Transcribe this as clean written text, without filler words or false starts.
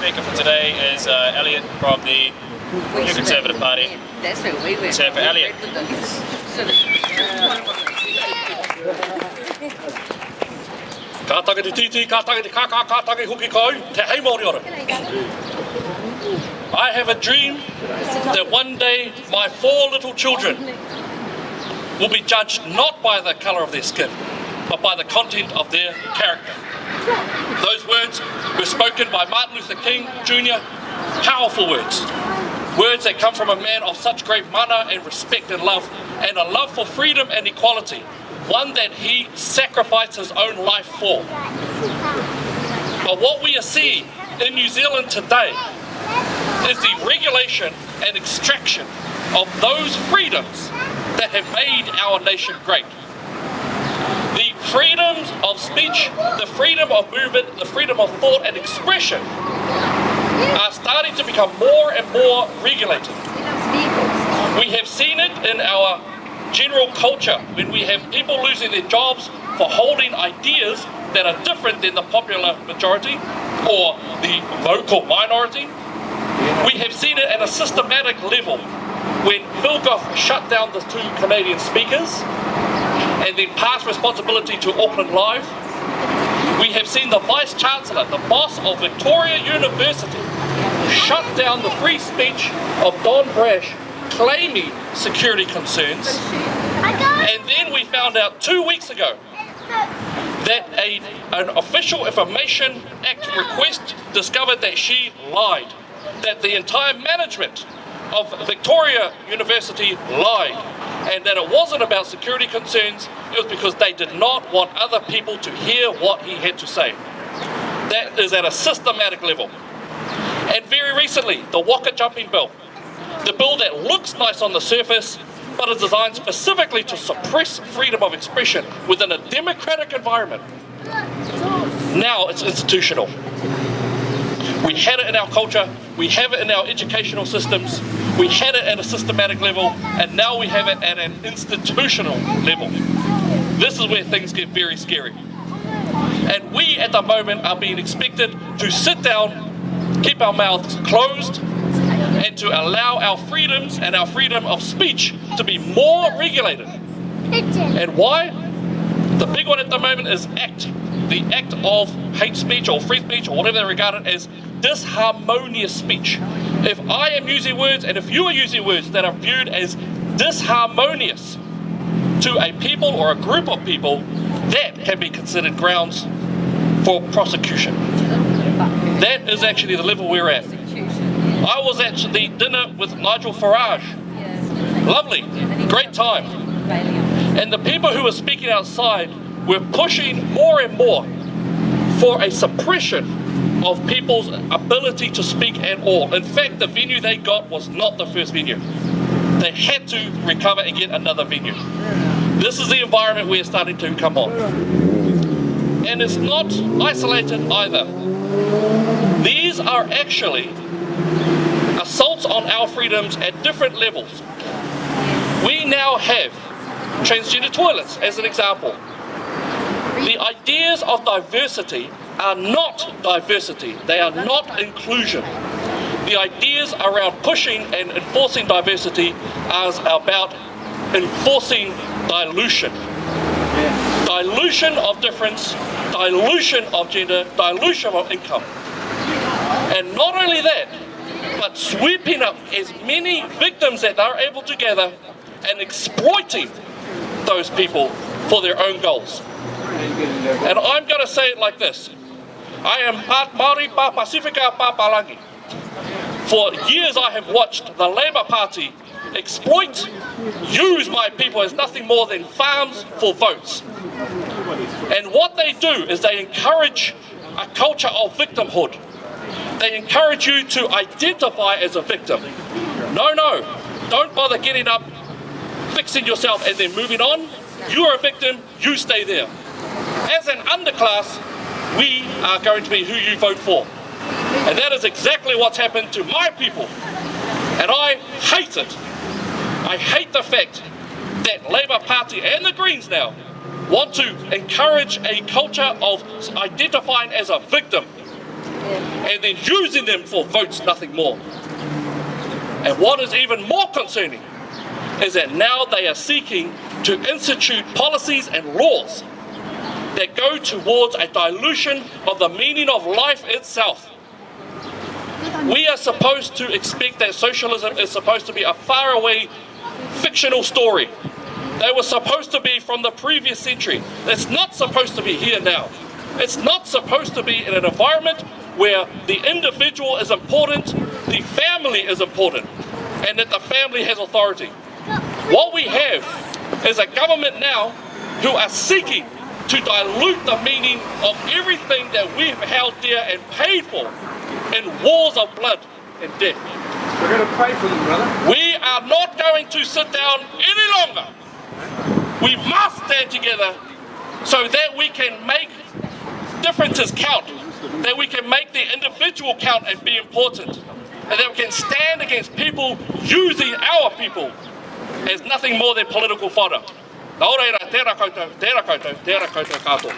speaker for today is Elliot from the New Conservative Party. So for Elliot. Ka taka te titi, ka taka te kaka, ka taka huki kau, te hei Māori ora. I have a dream that one day my 4 little children will be judged not by the colour of their skin, but by the content of their character. Those words were spoken by Martin Luther King Jr., powerful words. Words that come from a man of such great mana and respect and a love for freedom and equality, one that he sacrificed his own life for. But what we are seeing in New Zealand today is the regulation and extraction of those freedoms that have made our nation great. The freedoms of speech, the freedom of movement, the freedom of thought and expression are starting to become more and more regulated. We have seen it in our general culture when we have people losing their jobs for holding ideas that are different than the popular majority or the vocal minority. We have seen it at a systematic level when Phil Goff shut down the 2 Canadian speakers and then passed responsibility to Auckland Live. We have seen the Vice Chancellor, the boss of Victoria University, shut down the free speech of Don Brash, claiming security concerns. And then we found out 2 weeks ago that an Official Information Act request discovered that she lied, that the entire management of Victoria University lied, and that it wasn't about security concerns, it was because they did not want other people to hear what he had to say. That is at a systematic level. And very recently, the Waka Jumping Bill, the bill that looks nice on the surface, but is designed specifically to suppress freedom of expression within a democratic environment. Now it's institutional. We had it in our culture, we have it in our educational systems, we had it at a systematic level, and now we have it at an institutional level. This is where things get very scary. And we at the moment are being expected to sit down, keep our mouths closed, and to allow our freedoms and our freedom of speech to be more regulated. And why? The big one at the moment is ACT, the act of hate speech or free speech or whatever they regard it as, disharmonious speech. If I am using words and if you are using words that are viewed as disharmonious to a people or a group of people, that can be considered grounds for prosecution. That is actually the level we're at. I was at the dinner with Nigel Farage. Lovely, great time. And the people who were speaking outside were pushing more and more for a suppression of people's ability to speak at all. In fact, the venue they got was not the first venue. They had to recover and get another venue. This is the environment we're starting to come on. And it's not isolated either. These are actually assaults on our freedoms at different levels. We now have transgender toilets as an example. The ideas of diversity are not diversity, they are not inclusion. The ideas around pushing and enforcing diversity are about enforcing dilution. Dilution of difference, dilution of gender, dilution of income. And not only that, but sweeping up as many victims that they're able to gather and exploiting those people for their own goals. And I'm going to say it like this. I am part Māori, part Pasifika, part Palangi. For years I have watched the Labour Party exploit, use my people as nothing more than farms for votes. And what they do is they encourage a culture of victimhood. They encourage you to identify as a victim. No, don't bother getting up, fixing yourself and then moving on. You are a victim, you stay there. As an underclass, we are going to be who you vote for. And that is exactly what's happened to my people. And I hate it. I hate the fact that Labour Party and the Greens now want to encourage a culture of identifying as a victim. and then using them for votes, nothing more. And what is even more concerning is that now they are seeking to institute policies and laws that go towards a dilution of the meaning of life itself. We are supposed to expect that socialism is supposed to be a faraway fictional story. They were supposed to be from the previous century. It's not supposed to be here now. It's not supposed to be in an environment where the individual is important, the family is important, and that the family has authority. What we have is a government now who are seeking to dilute the meaning of everything that we've held dear and paid for in wars of blood and death. We're going to pray for them, brother. We are not going to sit down any longer. We must stand together so that we can make differences count, that we can make the individual count and be important, and that we can stand against people using our people as nothing more than political fodder. Nā ora, tērā koutou, tērā koutou, tērā koutou katoa.